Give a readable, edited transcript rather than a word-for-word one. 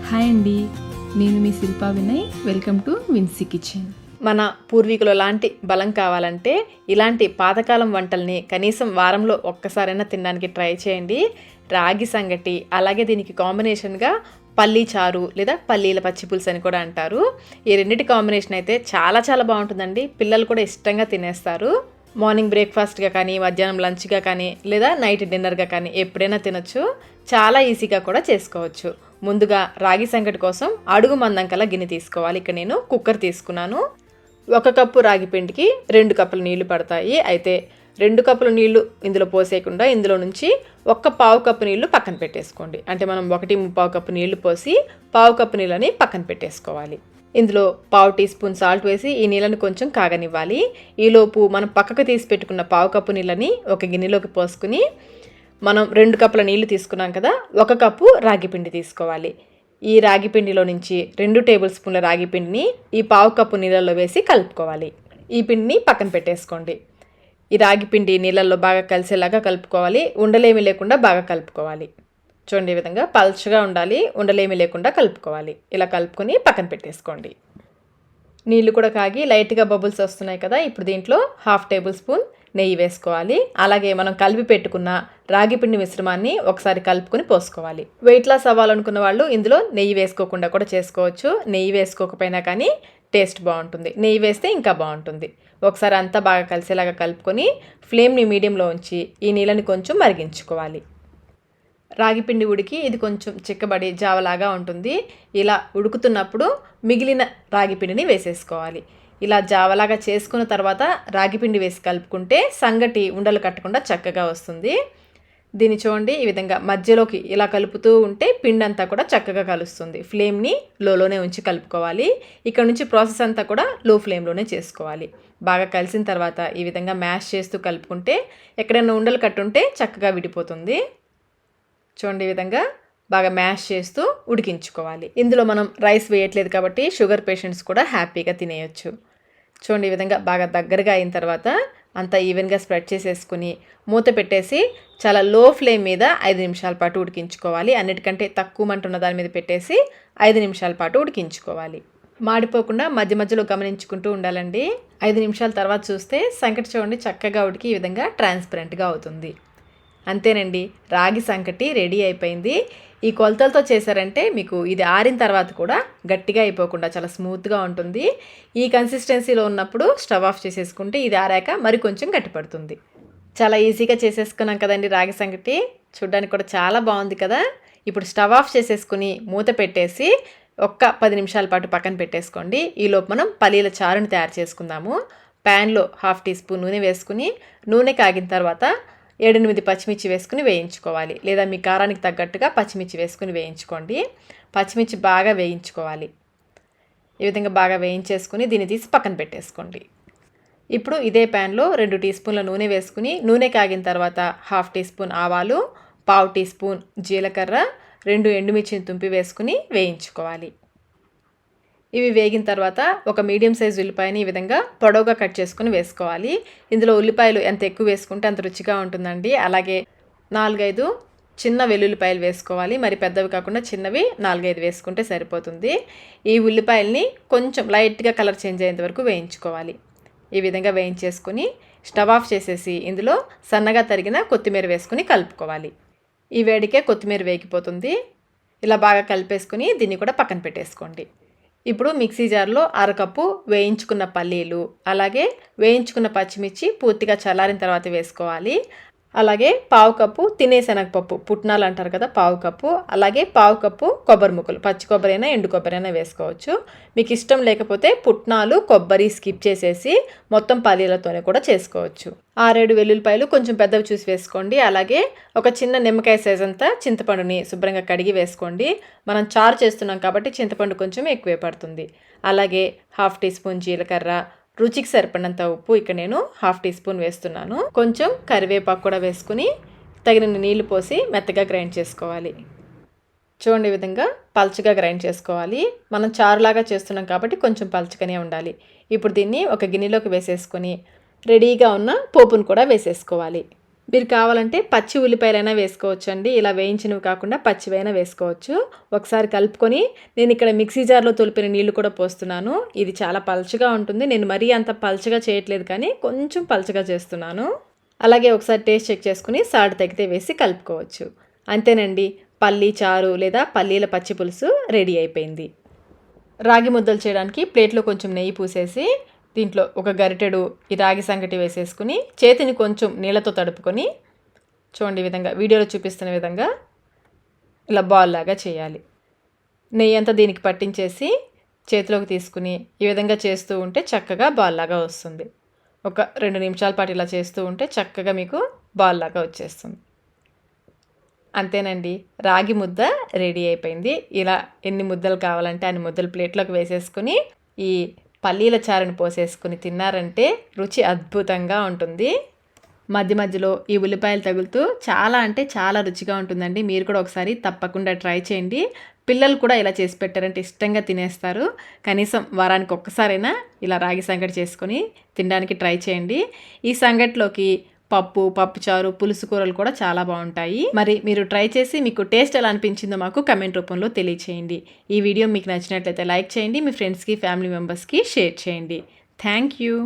Hi అండి, నేను మీ Shilpa Vinay. Welcome to Vincy kitchen. మన పూర్వీకుల లాంటి బలం కావాలంటే ఇలాంటి పాతకాలం వంటల్ని కనీసం వారంలో ఒక్కసారైనా తినడానికి ట్రై చేయండి. రాగి సంగటి, అలాగే దీనికి కాంబినేషన్గా పల్లి చారు లేదా పల్లీల పచ్చి పులుసు అని కూడా అంటారు. ఈ రెండింటి కాంబినేషన్ అయితే చాలా చాలా బాగుంటుందండి. పిల్లలు కూడా ఇష్టంగా తినేస్తారు. మార్నింగ్ బ్రేక్ఫాస్ట్గా కానీ, మధ్యాహ్నం లంచ్గా కానీ, లేదా నైట్ డిన్నర్గా కానీ ఎప్పుడైనా తినొచ్చు. చాలా ఈజీగా కూడా చేసుకోవచ్చు. ముందుగా రాగి సంగటి కోసం అడుగు మందం కల గిన్నె తీసుకోవాలి. ఇక్కడ నేను కుక్కర్ తీసుకున్నాను. 1 కప్పు రాగి పిండికి 2 కప్పుల నీళ్లు పడతాయి. అయితే 2 కప్పుల నీళ్లు ఇందులో పోసేయకుండా ఇందులో నుంచి 1/4 కప్పు నీళ్లు పక్కన పెట్టేసుకోండి. అంటే మనం 1/3 కప్పు నీళ్లు పోసి 1/4 కప్పు నీళ్ళని పక్కన పెట్టేసుకోవాలి. ఇందులో 1/2 టీ స్పూన్ సాల్ట్ వేసి ఈ నీళ్ళని కొంచెం కాగనివ్వాలి. ఈలోపు మనం పక్కకు తీసి పెట్టుకున్న 1/4 కప్పు నీళ్ళని ఒక గిన్నెలోకి పోసుకుని, మనం 2 కప్పుల నీళ్లు తీసుకున్నాం కదా, 1 కప్పు రాగి పిండి తీసుకోవాలి. ఈ రాగి పిండిలో నుంచి 2 టేబుల్ స్పూన్ల రాగి పిండిని ఈ 1/4 కప్పు నీళ్ళల్లో వేసి కలుపుకోవాలి. ఈ పిండిని పక్కన పెట్టేసుకోండి. ఈ రాగి పిండి నీళ్ళల్లో బాగా కలిసేలాగా కలుపుకోవాలి. ఉండలేమి లేకుండా బాగా కలుపుకోవాలి. చూడండి, ఈ విధంగా పల్చగా ఉండాలి, ఉండలేమి లేకుండా కలుపుకోవాలి. ఇలా కలుపుకొని పక్కన పెట్టేసుకోండి. నీళ్ళు కూడా కాగి లైట్గా బబుల్స్ వస్తున్నాయి కదా, ఇప్పుడు దీంట్లో 1/2 టేబుల్ స్పూన్ నెయ్యి వేసుకోవాలి. అలాగే మనం కలిపి పెట్టుకున్న రాగి పిండి మిశ్రమాన్ని ఒకసారి కలుపుకొని పోసుకోవాలి. వెయిట్ లాస్ అవ్వాలనుకున్న వాళ్ళు ఇందులో నెయ్యి వేసుకోకుండా కూడా చేసుకోవచ్చు. నెయ్యి వేసుకోకపోయినా కానీ టేస్ట్ బాగుంటుంది. నెయ్యి వేస్తే ఇంకా బాగుంటుంది. ఒకసారి అంతా బాగా కలిసేలాగా కలుపుకొని ఫ్లేమ్ని మీడియంలో ఉంచి ఈ నీళ్ళని కొంచెం మరిగించుకోవాలి. రాగిపిండి ఉడికి ఇది కొంచెం చిక్కబడి జావలాగా ఉంటుంది. ఇలా ఉడుకుతున్నప్పుడు మిగిలిన రాగిపిండిని వేసేసుకోవాలి. ఇలా జావలాగా చేసుకున్న తర్వాత రాగిపిండి వేసి కలుపుకుంటే సంగటి ఉండలు కట్టకుండా చక్కగా వస్తుంది. దీన్ని చూడండి, ఈ విధంగా మధ్యలోకి ఇలా కలుపుతూ ఉంటే పిండి అంతా కూడా చక్కగా కలుస్తుంది. ఫ్లేమ్ని లోనే ఉంచి కలుపుకోవాలి. ఇక్కడ నుంచి ప్రాసెస్ అంతా కూడా లో ఫ్లేమ్లోనే చేసుకోవాలి. బాగా కలిసిన తర్వాత ఈ విధంగా మ్యాష్ చేస్తూ కలుపుకుంటే ఎక్కడైనా ఉండలు కట్టుంటే చక్కగా విడిపోతుంది. చూడండి, ఈ విధంగా బాగా మ్యాష్ చేస్తూ ఉడికించుకోవాలి. ఇందులో మనం రైస్ వేయట్లేదు కాబట్టి షుగర్ పేషెంట్స్ కూడా హ్యాపీగా తినేయచ్చు. చూడండి, ఈ విధంగా బాగా దగ్గరగా అయిన తర్వాత అంతా ఈవెన్గా స్ప్రెడ్ చేసేసుకుని మూత పెట్టేసి చాలా లో ఫ్లేమ్ మీద 5 నిమిషాల పాటు ఉడికించుకోవాలి. అన్నిటికంటే తక్కువ మంట ఉన్న దాని మీద పెట్టేసి 5 నిమిషాల పాటు ఉడికించుకోవాలి. మాడిపోకుండా మధ్య మధ్యలో గమనించుకుంటూ ఉండాలండి. 5 నిమిషాల తర్వాత చూస్తే సంకటి చూడండి చక్కగా ఉడికి ఈ విధంగా ట్రాన్స్పరెంట్గా అవుతుంది. అంతేనండి, రాగి సంకటి రెడీ అయిపోయింది. ఈ కొలతలతో చేశారంటే మీకు ఇది ఆరిన తర్వాత కూడా గట్టిగా అయిపోకుండా చాలా స్మూత్గా ఉంటుంది. ఈ కన్సిస్టెన్సీలో ఉన్నప్పుడు స్టవ్ ఆఫ్ చేసేసుకుంటే ఇది ఆరాక మరి కొంచెం గట్టిపడుతుంది. చాలా ఈజీగా చేసేసుకున్నాం కదండి రాగి సంకటి. చూడ్డానికి కూడా చాలా బాగుంది కదా. ఇప్పుడు స్టవ్ ఆఫ్ చేసేసుకుని మూత పెట్టేసి 10 నిమిషాల పాటు పక్కన పెట్టేసుకోండి. ఈలోపు మనం పల్లీల చారుని తయారు చేసుకుందాము. ప్యాన్లో 1/2 టీ స్పూన్ నూనె వేసుకుని, నూనె కాగిన తర్వాత 7-8 పచ్చిమిర్చి వేసుకుని వేయించుకోవాలి. లేదా మీ కారానికి తగ్గట్టుగా పచ్చిమిర్చి వేసుకుని వేయించుకోండి. పచ్చిమిర్చి బాగా వేయించుకోవాలి. ఈ విధంగా బాగా వేయించేసుకుని దీన్ని తీసి పక్కన పెట్టేసుకోండి. ఇప్పుడు ఇదే ప్యాన్లో 2 టీ స్పూన్ల నూనె వేసుకుని, నూనె కాగిన తర్వాత 1/2 టీ స్పూన్ ఆవాలు, 1/4 టీ స్పూన్ జీలకర్ర, 2 ఎండుమిర్చిని తుంపి వేసుకుని వేయించుకోవాలి. ఇవి వేగిన తర్వాత ఒక మీడియం సైజ్ ఉల్లిపాయని ఈ విధంగా పొడవుగా కట్ చేసుకుని వేసుకోవాలి. ఇందులో ఉల్లిపాయలు ఎంత ఎక్కువ వేసుకుంటే అంత రుచిగా ఉంటుందండి. అలాగే 4-5 చిన్న వెల్లుల్లిపాయలు వేసుకోవాలి. మరి పెద్దవి కాకుండా చిన్నవి 4-5 వేసుకుంటే సరిపోతుంది. ఈ ఉల్లిపాయల్ని కొంచెం లైట్గా కలర్ చేంజ్ అయ్యేంత వరకు వేయించుకోవాలి. ఈ విధంగా వేయించేసుకుని స్టవ్ ఆఫ్ చేసేసి ఇందులో సన్నగా తరిగిన కొత్తిమీర వేసుకుని కలుపుకోవాలి. ఈ వేడికే కొత్తిమీర వేగిపోతుంది. ఇలా బాగా కలిపేసుకుని దీన్ని కూడా పక్కన పెట్టేసుకోండి. ఇప్పుడు మిక్సీ జార్లో 1/2 కప్పు వేయించుకున్న పల్లీలు, అలాగే వేయించుకున్న పచ్చిమిర్చి పూర్తిగా చల్లారిన తర్వాత వేసుకోవాలి. అలాగే 1/4 కప్పు తినే శనగపప్పు, పుట్నాలు అంటారు కదా, 1/4 కప్పు. అలాగే 1/4 కప్పు కొబ్బరి ముక్కలు, పచ్చి కొబ్బరి అయినా ఎండు కొబ్బరి అయినా వేసుకోవచ్చు. మీకు ఇష్టం లేకపోతే పుట్నాలు, కొబ్బరి స్కిప్ చేసేసి మొత్తం పల్లీలతోనే కూడా చేసుకోవచ్చు. 6-7 వెల్లుల్లిపాయలు కొంచెం పెద్దవి చూసి వేసుకోండి. అలాగే ఒక చిన్న నిమ్మకాయ సైజ్ అంతా చింతపండుని శుభ్రంగా కడిగి వేసుకోండి. మనం చారు చేస్తున్నాం కాబట్టి చింతపండు కొంచెం ఎక్కువే పడుతుంది. అలాగే 1/2 టీ స్పూన్ జీలకర్ర, రుచికి సరిపడినంత ఉప్పు ఇక్కడ నేను 1/2 టీ స్పూన్ వేస్తున్నాను. కొంచెం కరివేపాకు కూడా వేసుకుని తగినన్ని నీళ్లు పోసి మెత్తగా గ్రైండ్ చేసుకోవాలి. చూడండి, ఈ విధంగా పల్చగా గ్రైండ్ చేసుకోవాలి. మనం చారులాగా చేస్తున్నాం కాబట్టి కొంచెం పల్చగానే ఉండాలి. ఇప్పుడు దీన్ని ఒక గిన్నెలోకి వేసేసుకొని రెడీగా ఉన్న పోపును కూడా వేసేసుకోవాలి. మీరు కావాలంటే పచ్చి ఉల్లిపాయలైనా వేసుకోవచ్చు అండి. ఇలా వేయించినవి కాకుండా పచ్చివైనా వేసుకోవచ్చు. ఒకసారి కలుపుకొని నేను ఇక్కడ మిక్సీ జార్లో తొలిపిన నీళ్లు కూడా పోస్తున్నాను. ఇది చాలా పల్చగా ఉంటుంది. నేను మరీ అంత పల్చగా చేయట్లేదు కానీ కొంచెం పల్చగా చేస్తున్నాను. అలాగే ఒకసారి టేస్ట్ చెక్ చేసుకుని సాల్ట్ తగ్గితే వేసి కలుపుకోవచ్చు. అంతేనండి, పల్లి చారు లేదా పల్లీల పచ్చి పులుసు రెడీ అయిపోయింది. రాగి ముద్దలు చేయడానికి ప్లేట్లో కొంచెం నెయ్యి పూసేసి దీంట్లో ఒక గరిటెడు ఈ రాగి సంగటి వేసేసుకుని చేతిని కొంచెం నీళ్ళతో తడుపుకొని చూడండి, ఈ విధంగా వీడియోలో చూపిస్తున్న విధంగా ఇలా బాల్ లాగా చేయాలి. నెయ్యి అంతా దీనికి పట్టించేసి చేతిలోకి తీసుకుని ఈ విధంగా చేస్తూ ఉంటే చక్కగా బాల్ లాగా వస్తుంది. ఒక 2 నిమిషాల పాటు ఇలా చేస్తూ ఉంటే చక్కగా మీకు బాల్ లాగా వచ్చేస్తుంది. అంతేనండి, రాగి ముద్ద రెడీ అయిపోయింది. ఇలా ఎన్ని ముద్దలు కావాలంటే అన్ని ముద్దలు ప్లేట్లోకి వేసేసుకుని ఈ పల్లీల చారుని పోసేసుకుని తిన్నారంటే రుచి అద్భుతంగా ఉంటుంది. మధ్య మధ్యలో ఈ ఉల్లిపాయలు తగులుతూ చాలా అంటే చాలా రుచిగా ఉంటుందండి. మీరు కూడా ఒకసారి తప్పకుండా ట్రై చేయండి. పిల్లలు కూడా ఇలా చేసి పెట్టారంటే ఇష్టంగా తినేస్తారు. కనీసం వారానికి ఒక్కసారైనా ఇలా రాగి సంగటి చేసుకొని తినడానికి ట్రై చేయండి. ఈ సంగటిలోకి పప్పుచారు, పులుసు కూరలు కూడా చాలా బాగుంటాయి. మరి మీరు ట్రై చేసి మీకు టేస్ట్ ఎలా అనిపించిందో మాకు కమెంట్ రూపంలో తెలియచేయండి. ఈ వీడియో మీకు నచ్చినట్లయితే లైక్ చేయండి. మీ ఫ్రెండ్స్కి, ఫ్యామిలీ మెంబర్స్కి షేర్ చేయండి. Thank you.